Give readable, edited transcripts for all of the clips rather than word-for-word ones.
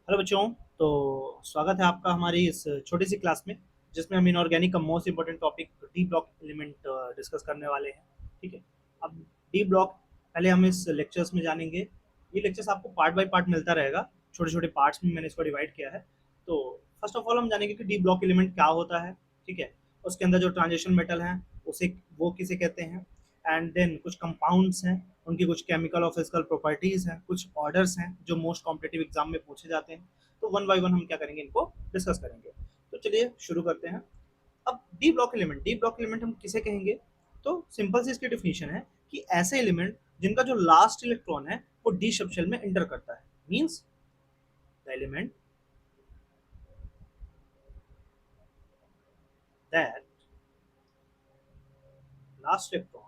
Hello बच्चों। तो स्वागत है आपका हमारी इस छोटी सी क्लास में, जिसमें हम इनऑर्गेनिक का most important topic D block element discuss करने वाले हैं। ठीक है। अब डी ब्लॉक पहले हम इस लेक्चर्स में जानेंगे। ये लेक्चर्स आपको पार्ट बाय पार्ट मिलता रहेगा, छोटे छोटे पार्ट्स में मैंने इसको डिवाइड किया है। तो फर्स्ट ऑफ ऑल हम जानेंगे कि डी ब्लॉक एलिमेंट क्या होता है। ठीक है। उसके अंदर जो ट्रांजिशन मेटल हैं उसे वो किसे कहते हैं, एंड देन कुछ कंपाउंड्स हैं, उनकी कुछ केमिकल और फिजिकल प्रॉपर्टीज हैं, कुछ ऑर्डर्स हैं जो मोस्ट कॉम्पिटिटिव एग्जाम में पूछे जाते हैं। तो वन बाय वन हम क्या करेंगे, इनको डिस्कस करेंगे। तो चलिए शुरू करते हैं। अब डी ब्लॉक एलिमेंट हम किसे कहेंगे? तो सिंपल सी इसकी डेफिनेशन है कि ऐसे एलिमेंट जिनका जो लास्ट इलेक्ट्रॉन है वो डी सब शेल में एंटर करता है। Means the element that last electron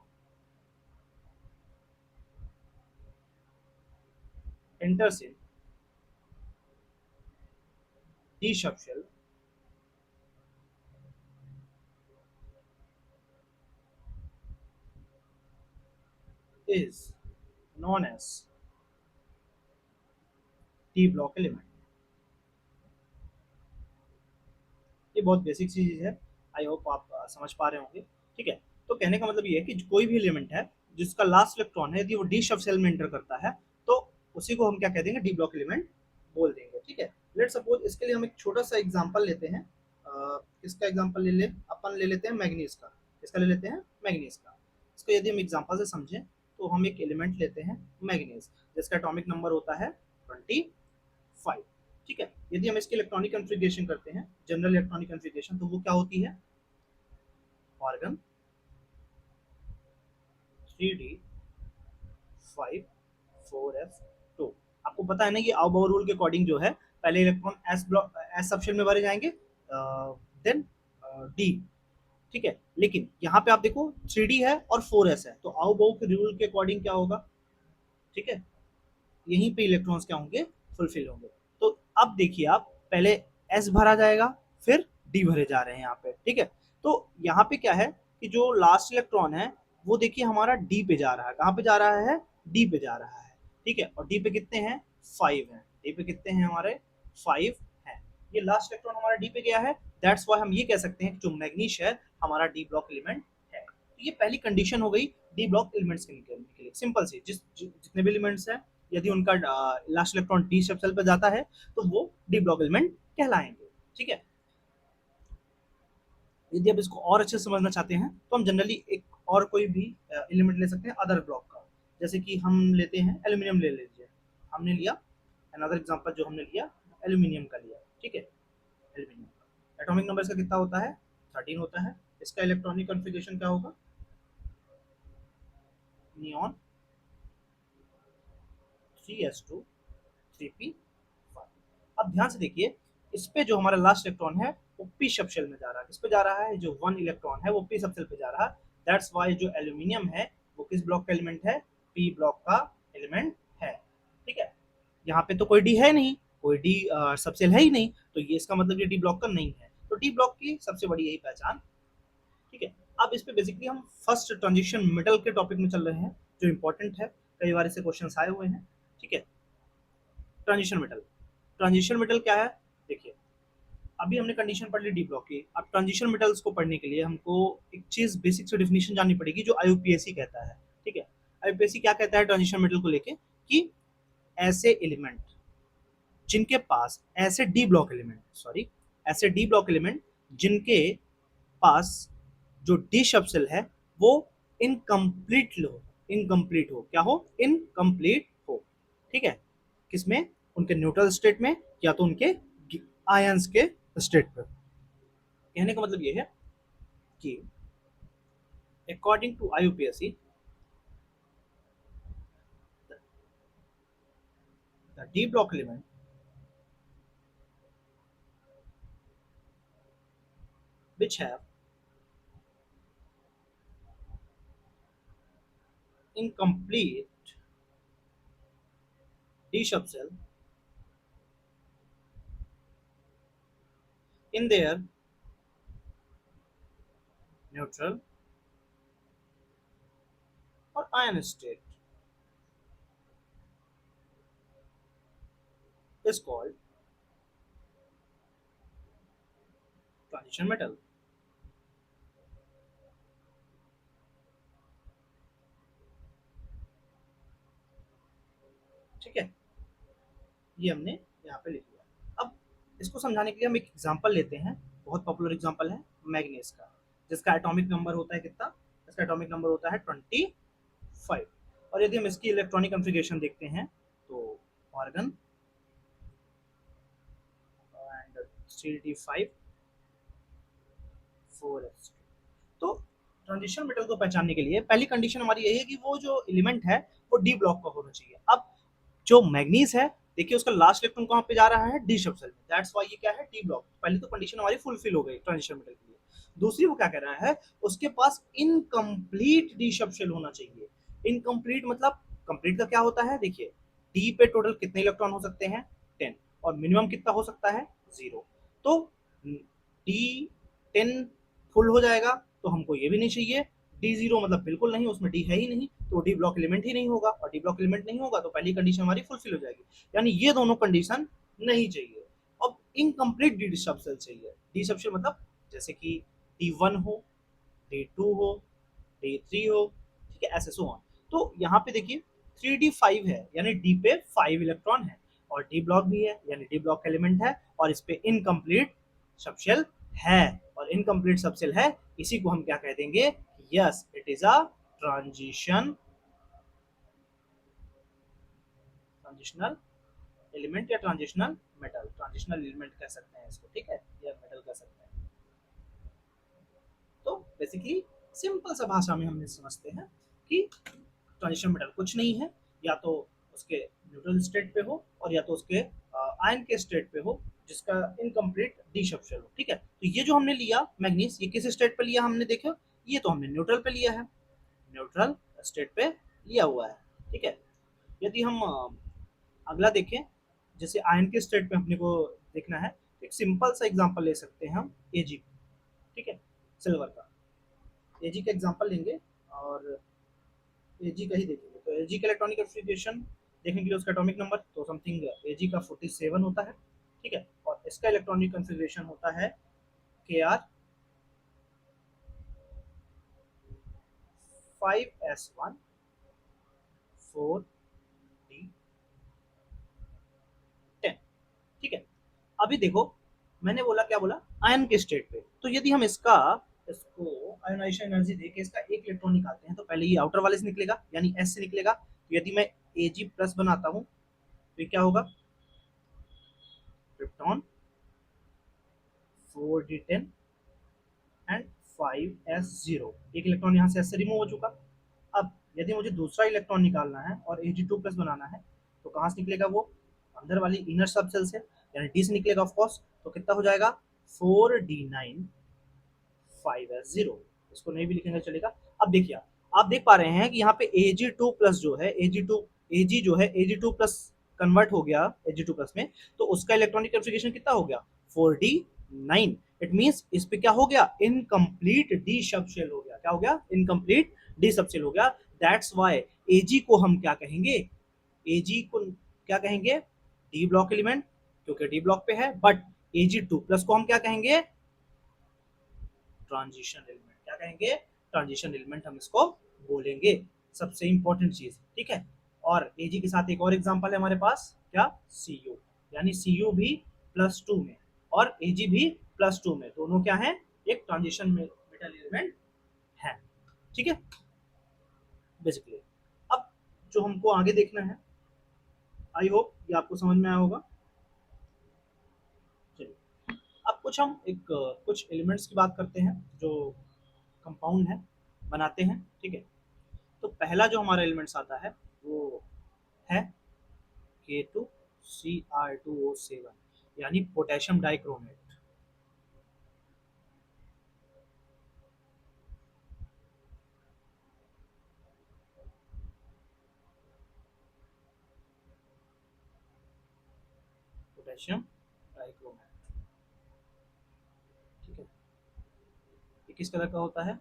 enters in d subshell is known as d block element। ये बहुत बेसिक सी चीज है। आई होप आप समझ पा रहे होंगे। ठीक है। तो कहने का मतलब ये है कि कोई भी एलिमेंट है जिसका लास्ट इलेक्ट्रॉन है, यदि वो डी सब सेल में एंटर करता है तो उसी को हम क्या कह देंगे, डी ब्लॉक एलिमेंट बोल देंगे। ठीक है। लेट सपोज इसके लिए हम एक छोटा सा एग्जांपल लेते हैं। इसका एग्जांपल ले ले अपन ले लेते हैं मैग्नीज का। इसका ले लेते हैं मैग्नीज का। इसको यदि हम एग्जांपल से समझें तो हम एक एलिमेंट लेते हैं मैग्नीज, जिसका एटॉमिक नंबर होता है 25। ठीक है। यदि हम इसकी इलेक्ट्रॉनिक कॉन्फ़िगरेशन करते हैं, जनरल इलेक्ट्रॉनिक कॉन्फ़िगरेशन, तो वो क्या होती है? Organ 3d5 4f2। आपको पता है ना, ये आउ रूल के अकॉर्डिंग जो है, पहले electron S block S subshell में भरे जाएंगे, देन डी। ठीक है। लेकिन यहाँ पे आप देखो 3d है और 4s है, तो आउ बाउ के रूल के अकॉर्डिंग क्या होगा? ठीक है। यहीं पे इलेक्ट्रॉन्स क्या होंगे, फुलफिल होंगे। तो अब देखिए आप, पहले एस भरा जाएगा, फिर डी भरे जा रहे हैं यहाँ पे। ठीक है। तो यहाँ पे क्या है कि जो लास्ट इलेक्ट्रॉन है वो देखिए हमारा डी पे जा रहा है। कहाँ पे जा रहा है? डी पे जा रहा है। ठीक है। और डी पे कितने हैं? 5 हैं। डी पे कितने हैं हमारे? 5 हैं। ये लास्ट इलेक्ट्रॉन हमारा डी पे गया है। दैट्स वाई हम ये कह सकते हैं कि जो मैग्नीश है हमारा डी ब्लॉक एलिमेंट है। तो ये पहली कंडीशन हो गई डी ब्लॉक एलिमेंट्स के निकलने के लिए। सिंपल सी, जितने भी एलिमेंट्स हैं, यदि उनका लास्ट इलेक्ट्रॉन डी सबसेल पर जाता है तो वो डी ब्लॉक एलिमेंट कहलाएंगे। ठीक है। यदि आप इसको और अच्छे से समझना चाहते हैं तो हम जनरली एक और कोई भी एलिमेंट ले सकते हैं अदर ब्लॉक का। जैसे कि हम लेते हैं एल्यूमिनियम, ले लीजिए। हमने लिया अनदर एग्जांपल, जो हमने लिया एल्यूमिनियम का लिया। ठीक है। एल्यूमिनियम का एटॉमिक नंबर इसका कितना होता है? 13 होता है। इसका इलेक्ट्रॉनिक कॉन्फ़िगरेशन क्या होगा? Neon 3s2 3p5। अब ध्यान से देखिए, इस पे जो हमारा लास्ट इलेक्ट्रॉन है वो पी सब शेल में जा रहा है। किस पे जा रहा है? जो वन इलेक्ट्रॉन है वो पी सब शेल पे जा रहा है। दैट्स वाई जो एल्यूमिनियम है वो किस ब्लॉक का एलिमेंट है? पी ब्लॉक का एलिमेंट है। ठीक है। यहाँ पे तो कोई डी है नहीं, कोई डी सबसेल है ही नहीं, तो ये इसका मतलब ये डी ब्लॉक का नहीं है। तो डी ब्लॉक की सबसे बड़ी यही पहचान। ठीक है। अब इस पे बेसिकली हम फर्स्ट ट्रांजिशन मेटल के टॉपिक में चल रहे हैं, जो इंपॉर्टेंट है। कई बार इससे क्वेश्चन आए हुए हैं। ठीक है। Transition metal. ट्रांजिशन मेटल क्या है? देखिए, अभी हमने कंडीशन पढ़ ली डी ब्लॉक की। अब ट्रांजिशन मेटल्स को पढ़ने के लिए हमको एक चीज बेसिक से डेफिनेशन जाननी पड़ेगी, जो आईयूपीएसी कहता है। ठीक है। आईयूपीएसी क्या कहता है ट्रांजिशन मेटल को लेके? कि ऐसे एलिमेंट जिनके पास ऐसे डी ब्लॉक एलिमेंट सॉरी ऐसे डी ब्लॉक एलिमेंट जिनके पास जो डी सब सेल है वो इनकम्प्लीट हो। क्या हो? इनकम्प्लीट हो। ठीक है। किसमें? उनके न्यूट्रल स्टेट में, या तो उनके आयंस के स्टेट पर। कहने का मतलब ये है कि according to IUPAC, the d block element which have incomplete d subshell in their neutral or ion state is called transition metal. ठीक है, ये हमने यहाँ पे लिख लिया। अब इसको समझाने के लिए हम एक एग्जांपल लेते हैं, बहुत पॉपुलर एग्जांपल है मैग्नीज का, जिसका एटॉमिक नंबर होता है कितना, इसका एटॉमिक नंबर होता है 25। और यदि हम इसकी इलेक्ट्रॉनिक कॉन्फ़िगरेशन देखते हैं तो आर्गन एंड 3d5 4s। तो ट्रांजिशन मेटल को पहचानने के लिए पहली कंडीशन हमारी यही है कि वो जो एलिमेंट है वो डी ब्लॉक का होना चाहिए। अब जो मैग्नीज है, देखिए उसका लास्ट इलेक्ट्रॉन कहाँ पे जा रहा है, डी शब्द में, दैट्स व्हाई ये क्या है, डी ब्लॉक। पहली तो कंडीशन हमारी फुलफिल हो गई ट्रांजिशन मेटल के लिए। दूसरी वो क्या कह रहा है, उसके पास इनकम्प्लीट डी शब्द होना चाहिए। इनकम्प्लीट मतलब कंप्लीट का क्या होता है, देखिए डी पे टोटल कितने इलेक्ट्रॉन हो सकते हैं, 10, और मिनिमम कितना हो सकता है, 0। तो डी 10 फुल हो जाएगा तो हमको ये भी नहीं चाहिए, डी जीरो मतलब बिल्कुल नहीं, उसमें डी है ही नहीं, तो डी ब्लॉक एलिमेंट ही नहीं होगा, और डी ब्लॉक एलिमेंट नहीं होगा तो पहली कंडीशन हमारी फुलफिल हो जाएगी, यानी ये दोनों कंडीशन नहीं चाहिए। अब इनकम्प्लीट डी सबसेल चाहिए। डी सबसेल मतलब जैसे कि डी1 हो, डी2 हो, डी3 हो, ठीक है, ऐसे सो ऑन। तो यहाँ पे देखिए 3d5 है, यानी डी पे 5 इलेक्ट्रॉन है, और डी ब्लॉक भी है, यानी डी ब्लॉक एलिमेंट है, और इस पे इनकम्प्लीट सबशेल है, और इनकम्प्लीट सबसेल है, इसी को हम क्या कह देंगे, yes it is a transition transitional element या ट्रांजिशनल मेटल। ट्रांजिशनल एलिमेंट कह सकते हैं इसको, ठीक है, या मेटल कह सकते हैं। तो बेसिकली सिंपल सा भाषा में हम समझते हैं कि ट्रांजिशन मेटल कुछ नहीं है, या तो उसके न्यूट्रल स्टेट पे हो, और या तो उसके आयन के स्टेट पे हो, जिसका इनकम्प्लीट डी शब्द हो। ठीक है, तो ये जो हमने लिया मैग्नीज, ये किस स्टेट पे लिया हमने, देखो ये तो हमने न्यूट्रल पे लिया है, न्यूट्रल स्टेट पे लिया हुआ है। ठीक है, यदि हम अगला देखें, जैसे आयन के स्टेट पे अपने को देखना है, एक सिंपल सा एग्जांपल ले सकते हैं हम एजी। ठीक है, सिल्वर का एजी का एग्जांपल लेंगे, और एजी का ही देखेंगे। तो एजी का इलेक्ट्रॉनिक कॉन्फ़िगरेशन देखने के लिए उसका एटॉमिक नंबर तो समथिंग एजी का 47 होता है। ठीक है, और इसका इलेक्ट्रॉनिक कॉन्फ़िगरेशन होता है के आर 5s1 4d10। ठीक है, अभी देखो मैंने बोला, क्या बोला, आयन के स्टेट पे, तो यदि हम इसको आयोनाइजेशन एनर्जी देके इसका एक इलेक्ट्रॉन निकालते हैं, तो पहले ये आउटर वाले से निकलेगा, यानी एस से निकलेगा। तो यदि मैं एजी प्लस बनाता हूँ तो ये क्या होगा, क्रिप्टॉन 4d10 एंड 5s0, एक इलेक्ट्रॉन यहाँ से एस से रिमूव हो चुका। अब यदि मुझे दूसरा इलेक्ट्रॉन निकालना है और Ag2 प्लस बनाना है, तो कहाँ से निकलेगा वो, अंदर वाली इनर सब सेल से, यानी डी से निकलेगा ऑफ कोर्स। तो कितना हो जाएगा, 4d9 5s0, इसको नहीं भी लिखेंगे चलेगा। अब देखिए, आप देख पा रहे हैं कि यहाँ पे Ag2 प्लस जो है, Ag जो है Ag2 प्लस कन्वर्ट हो गया Ag2 प्लस में, तो उसका इलेक्ट्रॉनिक कॉन्फ़िगरेशन कितना हो गया, 4d9। इट मींस इस पे क्या हो गया, इनकम्प्लीट डी सब शेल हो गया, क्या हो गया, इनकम्प्लीट डी सब शेल हो गया। दैट्स व्हाई Ag को हम क्या कहेंगे, Ag को क्या कहेंगे, डी ब्लॉक एलिमेंट, क्योंकि डी ब्लॉक पे है, बट Ag2 प्लस को हम क्या कहेंगे, ट्रांजिशन एलिमेंट, क्या कहेंगे, ट्रांजिशन एलिमेंट हम इसको बोलेंगे, सबसे इंपॉर्टेंट चीज। ठीक है, और एजी के साथ एक और एग्जांपल है हमारे पास, क्या, सी यू, यानी सी यू भी +2 में और एजी भी +2 में, दोनों क्या है, एक ट्रांजिशन मेटल एलिमेंट है। ठीक है, बेसिकली अब जो हमको आगे देखना है, आई होप ये आपको समझ में आया होगा। चलिए, अब कुछ हम एक कुछ एलिमेंट्स की बात करते हैं जो कंपाउंड है, बनाते हैं। ठीक है, तो पहला जो हमारा एलिमेंट्स आता है वो है K2Cr2O7, यानी पोटेशियम डाइक्रोमेट। पोटेशियम डाइक्रोमेट, ठीक है, ये किस कलर का होता है,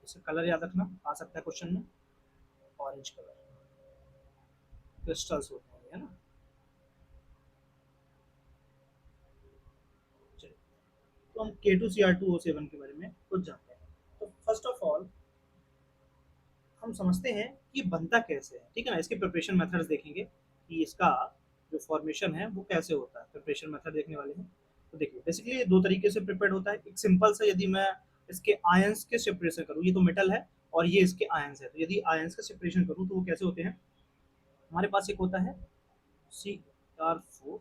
इसका कलर याद रखना, आ सकता है क्वेश्चन में, ऑरेंज कलर, क्रिस्टल्स होते हैं, है ना। चलिए, तो हम K2Cr2O7 के बारे में कुछ जानते हैं। तो फर्स्ट ऑफ ऑल हम समझते हैं कि ये बनता कैसे है, ठीक है ना। इसके प्रिपरेशन मेथड्स देखेंगे कि इसका जो फॉर्मेशन है वो कैसे होता है, प्रिपरेशन मेथड देखने वाले हैं। तो देखिए बेसिकली ये दो तरीके से प्रिपेयर्ड होता है। एक सिंपल सा, यदि मैं इसके आयंस के सेपरेशन करूँ, ये तो मेटल है और ये इसके आयंस है, तो यदि आयंस का सेपरेशन करूँ तो वो कैसे होते हैं। हमारे पास एक होता है Cr4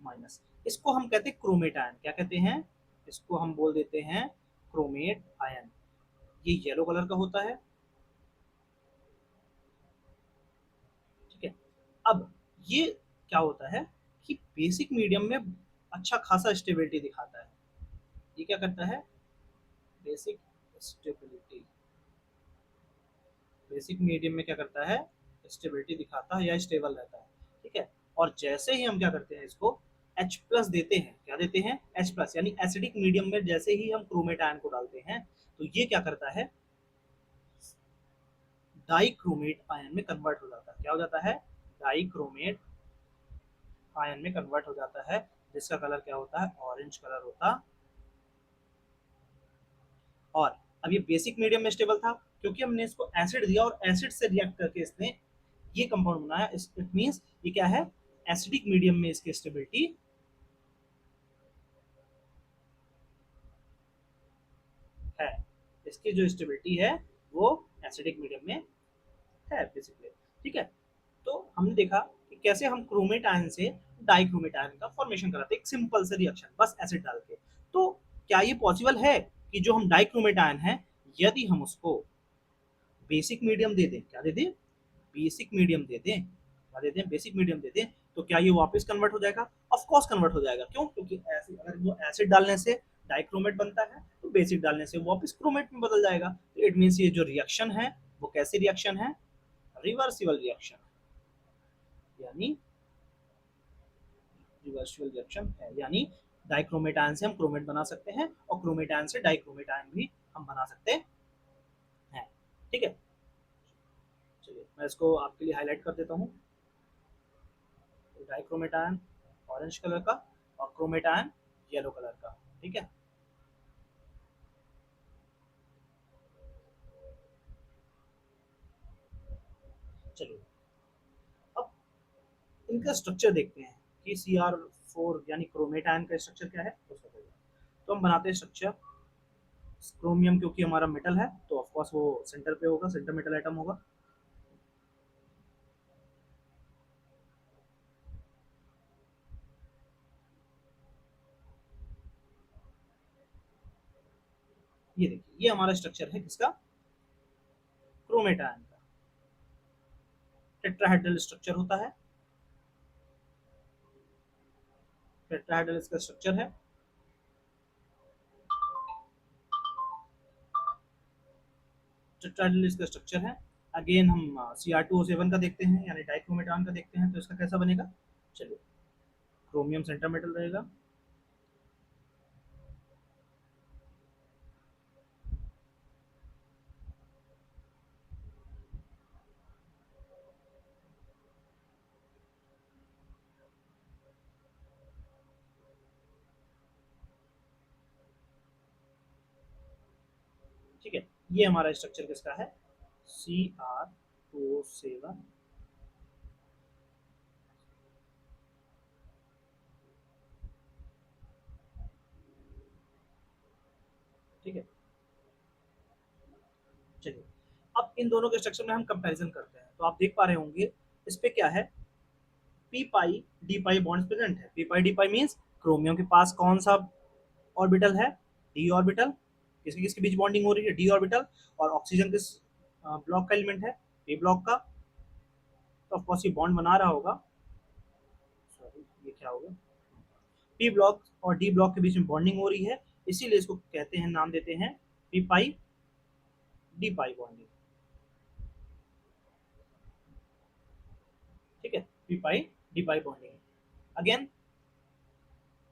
माइनस, इसको हम कहते हैं क्रोमेट आयन। क्या कहते हैं, इसको हम बोल देते हैं क्रोमेट आयन। ये येलो कलर का होता है, ठीक है। अब ये क्या होता है कि बेसिक मीडियम में अच्छा खासा स्टेबिलिटी दिखाता है। ये क्या करता है, बेसिक स्टेबिलिटी, बेसिक मीडियम में क्या करता है, स्टेबिलिटी दिखाता है या स्टेबल रहता है, ठीक है। और जैसे ही हम क्या करते हैं, इसको H प्लस देते हैं, क्या देते हैं, H प्लस, यानी एसिडिक मीडियम में जैसे ही हम क्रोमेट आयन को डालते हैं तो ये क्या करता है, डाइक्रोमेट आयन में कन्वर्ट हो जाता है। क्या हो जाता है, डाइक्रोमेट आयन में कन्वर्ट हो जाता है, जिसका कलर क्या होता है, ऑरेंज कलर होता। और अब ये बेसिक मीडियम में स्टेबल था क्योंकि हमने इसको एसिड दिया और एसिड से रिएक्ट करके इसने ये कंपाउंड बनाया। इट मींस ये क्या है, एसिडिक मीडियम में इसकी स्टेबिलिटी है। इसकी जो स्टेबिलिटी है वो एसिडिक मीडियम में है बेसिकली, ठीक है। तो हमने देखा कि कैसे हम क्रोमेट आयन से डाइक्रोमेट आयन का फॉर्मेशन कराते हैं, एक सिंपल से रिएक्शन बस एसिड डाल के। तो क्या ये पॉसिबल है कि जो हम डाइक्रोमेट आयन है, यदि हम उसको बेसिक मीडियम दे दें, क्या दे दें, बेसिक मीडियम दे दें, क्या दे दें, बेसिक मीडियम दे दें, तो क्या ये वापस कन्वर्ट हो जाएगा। ऑफ कोर्स कन्वर्ट हो जाएगा। क्यों, क्योंकि ऐसे अगर वो एसिड डालने से डाइक्रोमेट बनता है तो बेसिक डालने से वापस क्रोमेट में बदल जाएगा। तो इट मींस ये जो रिएक्शन है वो कैसी रिएक्शन है, रिवर्सिबल रिएक्शन, यानी रिवर्सिबल रिएक्शन है। यानी डाइक्रोमेट आयन से हम क्रोमेट बना सकते हैं और क्रोमेट आयन से डाइक्रोमेट आयन भी हम बना सकते हैं, ठीक है। चलिए मैं इसको आपके लिए हाईलाइट कर देता हूँ। डाइक्रोमेट आयन ऑरेंज कलर का और क्रोमेट आयन येलो कलर का, ठीक है। चलिए अब इनका स्ट्रक्चर देखते हैं कि Cr4 यानी क्रोमेट आयन का स्ट्रक्चर क्या है उसको देखते हैं। तो हम बनाते हैं स्ट्रक्चर। क्रोमियम क्योंकि हमारा मेटल है तो ऑफ कोर्स वो सेंटर पे होगा, सेंटर मेटल एटम होगा। ये देखिए ये हमारा स्ट्रक्चर है किसका, क्रोमेट आयन का। टेट्राहेड्रल स्ट्रक्चर होता है, टेट्राहेड्रल इसका स्ट्रक्चर है। टेट्राहेड्रल इसका स्ट्रक्चर है। अगेन हम Cr2O7 का देखते हैं यानी डाइक्रोमेट आयन का देखते हैं, तो इसका कैसा बनेगा। चलिए क्रोमियम सेंटर मेटल रहेगा, ठीक है। ये हमारा स्ट्रक्चर किसका है, Cr2O7, ठीक है। चलिए अब इन दोनों के स्ट्रक्चर में हम कंपैरिजन करते हैं, तो आप देख पा रहे होंगे इस पे क्या है, पी पाई डी पाई बॉन्ड्स प्रेजेंट है। पी पाई डी पाई मींस क्रोमियम के पास कौन सा ऑर्बिटल है, डी ऑर्बिटल। किसके किसके बीच बॉन्डिंग हो रही है, डी ऑर्बिटल। और ऑक्सीजन किस ब्लॉक का एलिमेंट है, पी ब्लॉक का। तो ऑफकोर्स ये बॉन्ड बना रहा होगा, सॉरी ये क्या होगा, पी ब्लॉक और डी ब्लॉक के बीच में बॉन्डिंग हो रही है, इसीलिए इसको कहते हैं, नाम देते हैं पी पाई डी पाई बॉन्डिंग, ठीक है। पी पाई डी पाई बॉन्डिंग। अगेन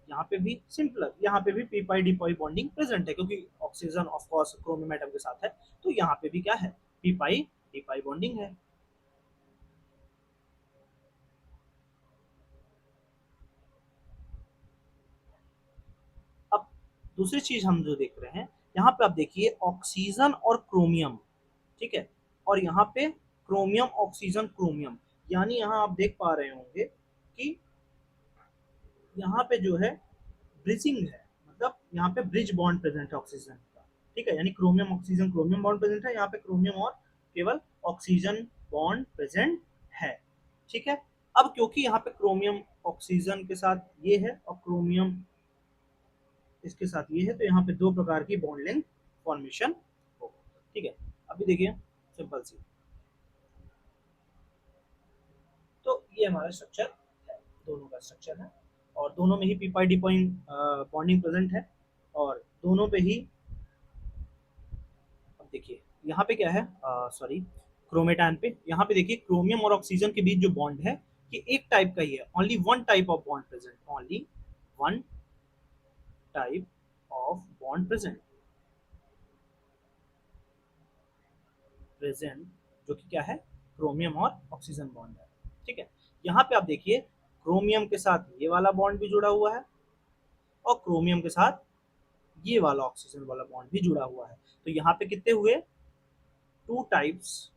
यहाँ पे भी सिंपलर, यहाँ पे भी पी पाई डी पाई बॉन्डिंग प्रेजेंट है क्योंकि oxygen of course chromium atom के साथ है, तो यहाँ पे भी क्या है, पी पाई डी पाई बॉन्डिंग है। अब दूसरी चीज हम जो देख रहे हैं, यहाँ पे आप देखिए ऑक्सीजन और क्रोमियम, ठीक है, और यहाँ पे क्रोमियम ऑक्सीजन क्रोमियम, यानी यहाँ आप देख पा रहे होंगे कि यहाँ पे जो है ब्रिजिंग है, मतलब यहाँ पे ब्रिज बॉन्ड प्रेजेंट है ऑक्सीजन का, ठीक है, यानी chromium oxygen chromium bond present है, यहाँ पे क्रोमियम और केवल ऑक्सीजन बॉन्ड प्रेजेंट है, ठीक है। अब क्योंकि यहाँ पे क्रोमियम ऑक्सीजन के साथ ये है और क्रोमियम इसके साथ ये है, तो यहाँ पे दो प्रकार की बॉन्ड लेंथ फॉर्मेशन होगा, ठीक है। अभी देखिए सिंपल सी, तो ये हमारा स्ट्रक्चर है, दोनों का स्ट्रक्चर है, और दोनों में ही पी पाई डी पॉइंट बॉन्डिंग प्रेजेंट है, और दोनों पे ही, अब देखिए यहाँ पे क्या है, सॉरी, क्रोमेटान पे, यहाँ पे देखिए क्रोमियम और ऑक्सीजन के बीच जो बॉन्ड है ये एक टाइप का ही है, only one type of bond present, only one type of bond present, present, जो कि क्या है, क्रोमियम और ऑक्सीजन बॉन्ड है, ठीक है। यहाँ पे आप देखिए क्रोमियम के साथ ये वाला बॉन्ड भी जुड़ा हुआ है, और क्रोमियम के साथ ये वाला ऑक्सीजन वाला बॉन्ड भी जुड़ा हुआ है, तो यहाँ पे कितने हुए, two types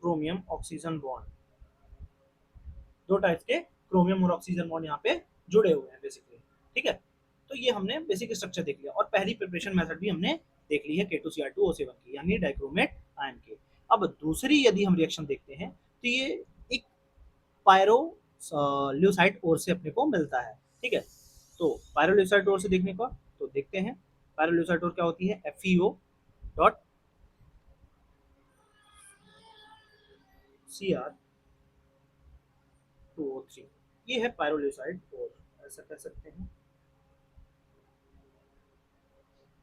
chromium oxygen bond, दो टाइप्स के क्रोमियम और ऑक्सीजन बॉन्ड यहाँ पे जुड़े हुए हैं बेसिकली, ठीक है। तो ये हमने बेसिक स्ट्रक्चर देख लिया, और पहली प्रिपरेशन मेथड भी हमने देख ली है K2Cr2O7 की, यानी डाइक्रोमेट आयन के। अब दूसरी यदि हम रिएक्शन देखते हैं, तो ये एक पायरोल्यूसाइड ओर से अपने को मिलता है, ठीक है। तो पायरोल्यूसाइड ओर से देखने को, तो देखते हैं पायरोल्यूसाइड ओर क्या होती है, FeO डॉट Cr2O3, ये है पायरोल्यूसाइड ओर, ऐसा कह सकते हैं,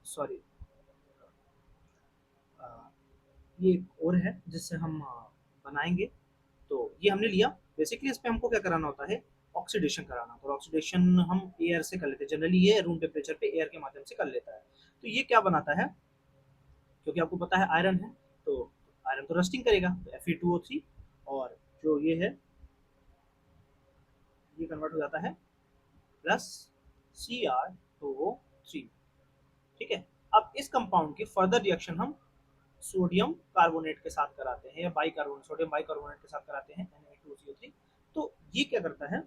सॉरी, ये एक और है जिससे हम बनाएंगे, तो ये हमने लिया, बेसिकली इस पे हमको क्या कराना होता है, ऑक्सीडेशन कराना, तो ऑक्सीडेशन हम एयर से कर लेते हैं, जनरली ये रूम टेम्परेचर पे एयर के माध्यम से कर लेता है। तो ये क्या बनाता है, क्योंकि आपको पता है आयरन है, तो आयरन तो रस्टिंग करेगा, तो Fe2O3, और जो ये है ये कन्वर्ट हो जाता है प्लस Cr2O3, ठीक है। अब इस कंपाउंड की फर्दर रिएक्शन हम सोडियम कार्बोनेट के साथ कराते हैं, या बाइकार्बोनेट, सोडियम बाइकार्बोनेट के साथ कराते हैं Na2CO3, तो ये क्या करता है,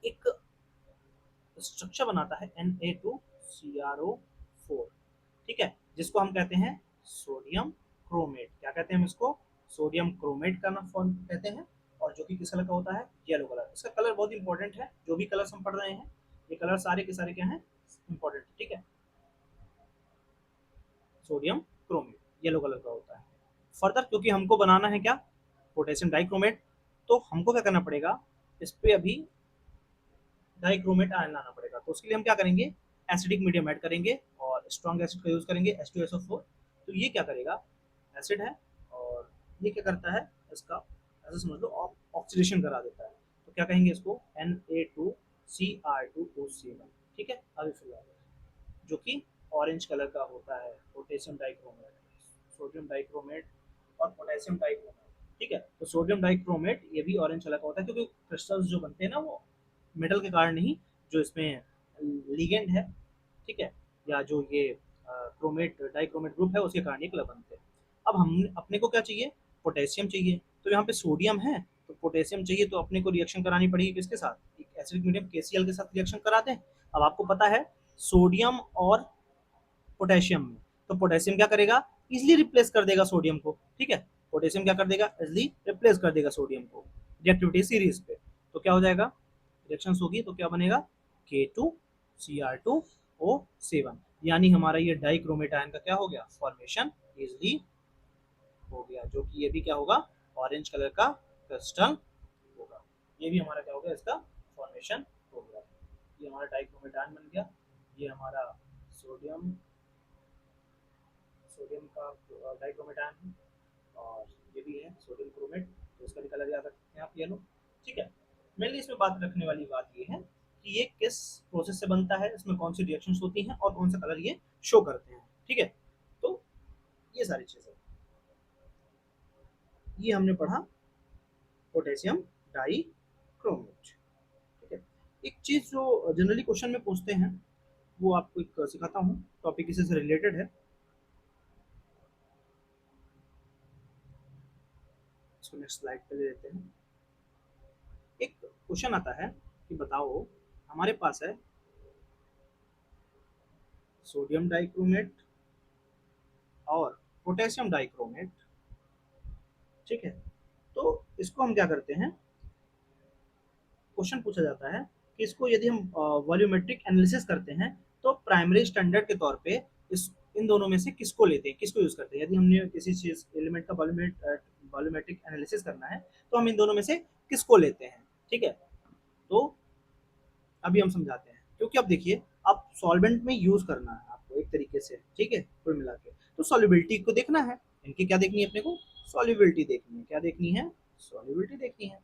एक स्ट्रक्चर बनाता है Na2CrO4, ठीक है, जिसको हम कहते हैं सोडियम क्रोमेट, क्या कहते हैं हम इसको, सोडियम क्रोमेट का नाम फॉर्म कहते हैं, और जो कि किस कलर का होता है, येलो कलर, इसका कलर बहुत इंपॉर्टेंट है, जो भी कलर्स हम पढ़ रहे हैं ये कलर सारे के सारे क्या हैं, इंपॉर्टेंट, ठीक है, सोडियम क्रोमेट येलो कलर का होता है। फर्दर क्योंकि हमको बनाना है क्या, पोटेशियम डाइक्रोमेट, तो हमको क्या करना पड़ेगा, इस पे अभी डाइक्रोमेट आयन लाना पड़ेगा, तो उसके लिए हम क्या करेंगे, एसिडिक मीडियम ऐड करेंगे, और स्ट्रॉन्ग एसिड का यूज करेंगे H2SO4, तो ये क्या करेगा, एसिड है, और ये क्या करता है, इसका ऐसा समझ लो ऑक्सीडेशन करा देता है, तो क्या कहेंगे इसको, Na2Cr2O7, ठीक है। अभी फिलहाल जो कि ऑरेंज कलर का होता है, पोटेशियम डाइक्रोमेट, सोडियम डाइक्रोमेट और पोटेशियम डाइक्रोमेट, ठीक है। तो सोडियम डाइक्रोमेट ये भी ऑरेंज कलर का होता है, क्योंकि क्रिस्टल्स जो बनते हैं ना वो मेटल के कारण नहीं, जो इसमें लिगेंड है, ठीक है, या जो ये क्रोमेट डाइक्रोमेट ग्रुप है उसके कारण ये कलर बनते हैं। अब हम अपने को क्या चाहिए, पोटेशियम चाहिए, तो यहाँ पे सोडियम है, तो पोटेशियम चाहिए, तो अपने को रिएक्शन करानी पड़ेगी किसके साथ, एक एसिडिक मीडियम KCl के साथ रिएक्शन कराते हैं। अब आपको पता है सोडियम और पोटेशियम में, तो पोटेशियम क्या करेगा, इजिली रिप्लेस कर देगा सोडियम को, ठीक है, पोटेशियम क्या कर देगा, इजिली रिप्लेस कर देगा सोडियम को रिएक्टिविटी सीरीज पे, तो क्या हो जाएगा, रिएक्शन होगी तो क्या बनेगा, K2Cr2O7, यानी हमारा ये डाइक्रोमेट आयन का क्या हो गया, फॉर्मेशन इजिली हो गया, जो कि ये भी क्या होगा, ऑरेंज कलर का क्रिस्टल होगा, ये भी हमारा क्या हो गया, इसका फॉर्मेशन हो गया, ये हमारा डाइक्रोमेट आयन बन गया, ये हमारा सोडियम सोडियम का डाइक्रोमेट आयन है, और ये भी है सोडियम क्रोमेट, तो इसका भी कलर याद रखते हैं आप येलो, ठीक है। मेनली इसमें बात रखने वाली बात ये है कि ये किस प्रोसेस से बनता है, इसमें कौन सी रिएक्शंस होती हैं, और कौन सा कलर ये शो करते हैं, ठीक है। तो ये सारी चीजें, ये हमने पढ़ा पोटेशियम डाई क्रोमेट, ठीक है। एक चीज जो जनरली क्वेश्चन में पूछते हैं, वो आपको एक सिखाता हूँ, टॉपिक इसी से रिलेटेड है। इसको नेक्स्ट स्लाइड पे ले लेते हैं। एक क्वेश्चन आता है कि बताओ, हमारे पास है सोडियम डाइक्रोमेट और पोटेशियम डाइक्रोमेट, ठीक है। तो इसको हम क्या करते हैं, क्वेश्चन पूछा जाता है कि इसको यदि हम वॉल्यूमेट्रिक एनालिसिस करते हैं तो प्राइमरी स्टैंडर्ड के तौर पे इस इन दोनों में से किसको लेते हैं, किसको यूज करते हैं। यदि हमने किसी चीज एलिमेंट का वॉल्यूमेट्रिक एनालिसिस करना है तो हम इन दोनों में से किसको लेते हैं, ठीक है। तो अभी हम समझाते हैं, क्योंकि अब देखिए, अब सॉल्वेंट में यूज करना है आपको एक तरीके से, ठीक है, कुल मिला के। तो सॉल्युबिलिटी को देखना है, इनकी क्या देखनी है अपने को, सॉल्युबिलिटी देखनी है। क्या देखनी है, सॉल्युबिलिटी देखनी है।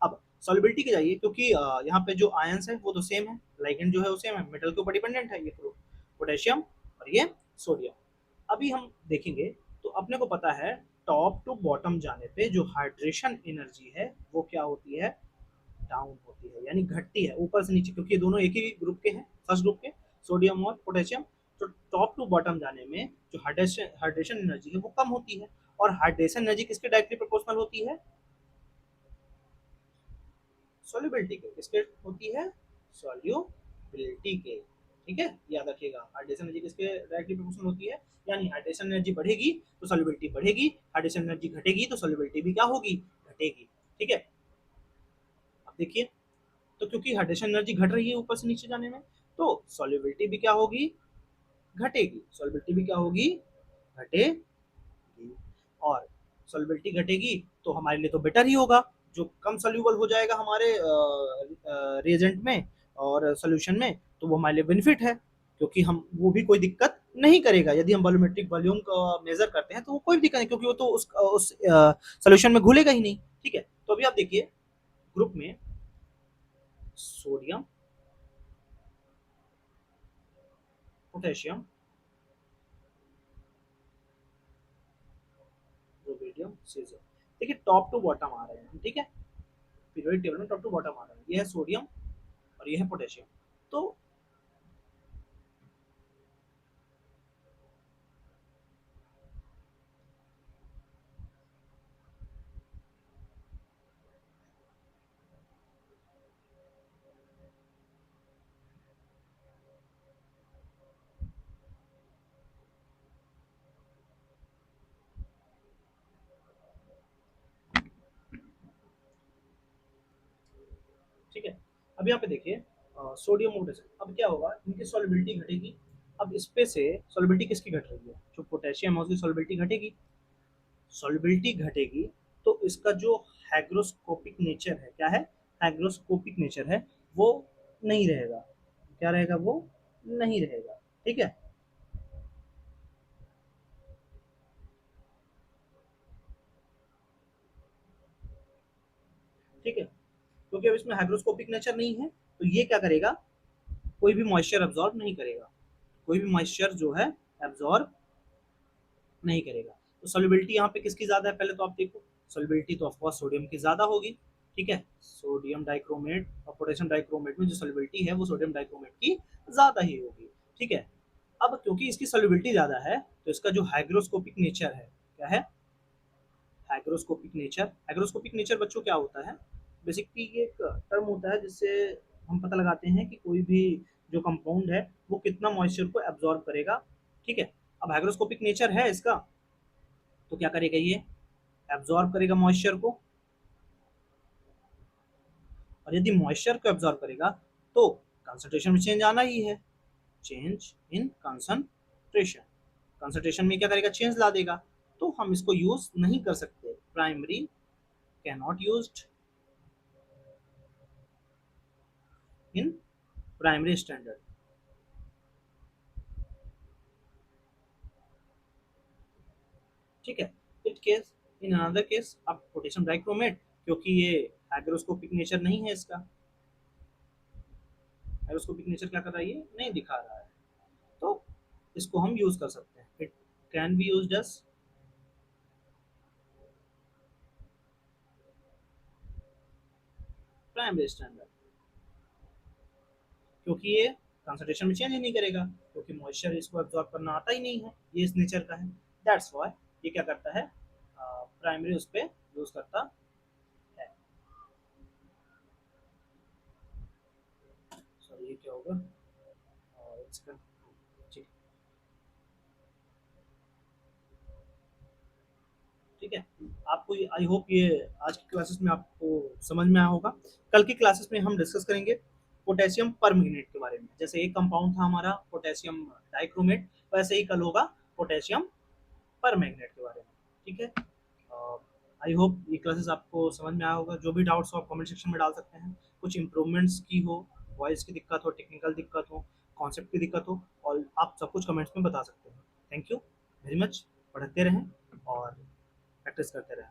अब सॉल्युबिलिटी की जाइए, क्योंकि यहाँ पे जो आयंस है वो तो सेम है, लाइगेंड जो है वो सेम है, मेटल के ऊपर डिपेंडेंट है, ये पोटेशियम और ये सोडियम। अभी हम देखेंगे तो अपने को पता है टॉप टू बॉटम जाने पे जो हाइड्रेशन एनर्जी है वो क्या होती है, डाउन होती है, यानी घटती है ऊपर से नीचे, क्योंकि ये दोनों एक ही ग्रुप के हैं, फर्स्ट ग्रुप के, सोडियम और पोटेशियम। तो टॉप टू बॉटम जाने में जो हाइड्रेशन एनर्जी है वो कम होती है। और हाइड्रेशन एनर्जी किसके डायरेक्टली प्रोपोर्शनल होती है, सॉल्युबिलिटी के। किसके होती है, सॉल्युबिलिटी के, ठीक है, याद रखिएगा। हाइड्रेशन एनर्जी किसके डायरेक्टली प्रोपोर्शनल होती है, यानी हाइड्रेशन एनर्जी बढ़ेगी तो सॉल्युबिलिटी बढ़ेगी, हाइड्रेशन एनर्जी घटेगी तो सॉल्युबिलिटी भी क्या होगी, घटेगी, ठीक है। अब देखिए, तो क्योंकि हाइड्रेशन एनर्जी घट रही है ऊपर से नीचे जाने में, तो सॉल्युबिलिटी भी क्या होगी, घटेगी। सॉल्युबिलिटी भी क्या होगी, घटेगी। और सॉल्युबिलिटी घटेगी तो हमारे लिए तो बेटर ही होगा, जो कम सोल्यूबल हो जाएगा हमारे रिएजेंट में और सोल्यूशन में, तो वो हमारे लिए बेनिफिट है, क्योंकि हम वो भी कोई दिक्कत नहीं करेगा। यदि हम वॉल्यूमेट्रिक वॉल्यूम का मेजर करते हैं तो वो कोई भी दिक्कत नहीं, क्योंकि वो तो उस सोल्यूशन में घुलेगा ही नहीं, ठीक है। तो अभी आप देखिए, ग्रुप में सोडियम, पोटेशियम, प्रोबेडियम, सीजियम, देखिए टॉप टू बॉटम आ रहे हैं, ठीक है। पीरियोडिक टेबल में टॉप टू बॉटम आ रहे हैं, ये है सोडियम और ये है पोटेशियम। तो ठीक है, अब यहाँ पे देखिए, सोडियम और पोटेशियम, अब क्या होगा, इनकी सॉल्युबिलिटी घटेगी। अब इस पे से सॉल्युबिलिटी किसकी घट रही है, जो पोटेशियम है उसकी सॉल्युबिलिटी घटेगी। सॉल्युबिलिटी घटेगी तो इसका जो हाइग्रोस्कोपिक नेचर है, क्या है, हाइग्रोस्कोपिक नेचर है, वो नहीं रहेगा। क्या रहेगा, वो नहीं रहेगा, ठीक है। ठीक है, क्योंकि अब इसमें हाइग्रोस्कोपिक नेचर नहीं है, तो ये क्या करेगा, कोई भी मॉइस्चर एब्जॉर्ब नहीं करेगा, कोई भी मॉइस्चर जो है एब्जॉर्ब नहीं करेगा। तो सॉल्युबिलिटी यहाँ पे किसकी ज्यादा है, पहले तो आप देखो, सॉल्युबिलिटी तो ऑफकोर्स सोडियम की ज्यादा होगी, ठीक है। सोडियम डाइक्रोमेट और पोटेशियम डाइक्रोमेट में जो सॉल्युबिलिटी है वो सोडियम डाइक्रोमेट की ज्यादा ही होगी, ठीक है। अब क्योंकि इसकी सॉल्युबिलिटी ज्यादा है तो इसका जो हाइग्रोस्कोपिक नेचर है, क्या है, हाइग्रोस्कोपिक नेचर। हाइग्रोस्कोपिक नेचर बच्चों क्या होता है, बेसिकली ये एक टर्म होता है जिससे हम पता लगाते हैं कि कोई भी जो कंपाउंड है वो कितना मॉइस्चर को एब्जॉर्ब करेगा, ठीक है। अब हाइग्रोस्कोपिक नेचर है इसका, तो क्या करेगा ये, एब्जॉर्ब करेगा मॉइस्चर को। और यदि मॉइस्चर को एब्जॉर्ब करेगा तो कंसंट्रेशन में चेंज आना ही है, चेंज इन कंसंट्रेशन, कंसंट्रेशन में क्या करेगा, चेंज ला देगा। तो हम इसको यूज नहीं कर सकते, primary can not used in primary standard, ठीक है। It case, in another case आप पोटेशियम डाइक्रोमेट, क्योंकि ये हाइग्रोस्कोपिक नेचर नहीं है इसका, हाइग्रोस्कोपिक नेचर क्या कर रहा है, ये नहीं दिखा रहा है, तो इसको हम यूज कर सकते हैं। It can be used as primary standard, क्योंकि ये कंसंट्रेशन में चेंज ही नहीं करेगा, क्योंकि मॉइस्चर इसको एब्जॉर्ब करना आता ही नहीं है, ये इस नेचर का है। दैट्स व्हाई ये क्या करता है, प्राइमरी उस पे यूज करता है। सॉरी ये क्या होगा, और इसका ठीक ठीक है। आपको ये, आई होप ये आज की क्लासेस में आपको समझ में आया होगा। कल की क्लासेस में हम डिस्कस करेंगे पोटेशियम परमैंगनेट के बारे में। जैसे एक कंपाउंड था हमारा पोटेशियम डाइक्रोमेट, वैसे ही कल होगा पोटेशियम परमैंगनेट के बारे में। ठीक है, आई होप ये क्लासेस आपको समझ में आया होगा। जो भी डाउट्स हो आप कमेंट सेक्शन में डाल सकते हैं। कुछ इम्प्रूवमेंट्स की हो, वॉइस की दिक्कत हो, टेक्निकल दिक्कत हो, कॉन्सेप्ट की दिक्कत हो, और आप सब कुछ कमेंट्स में बता सकते हैं। Thank you very much. पढ़ते रहें और प्रैक्टिस करते रहें।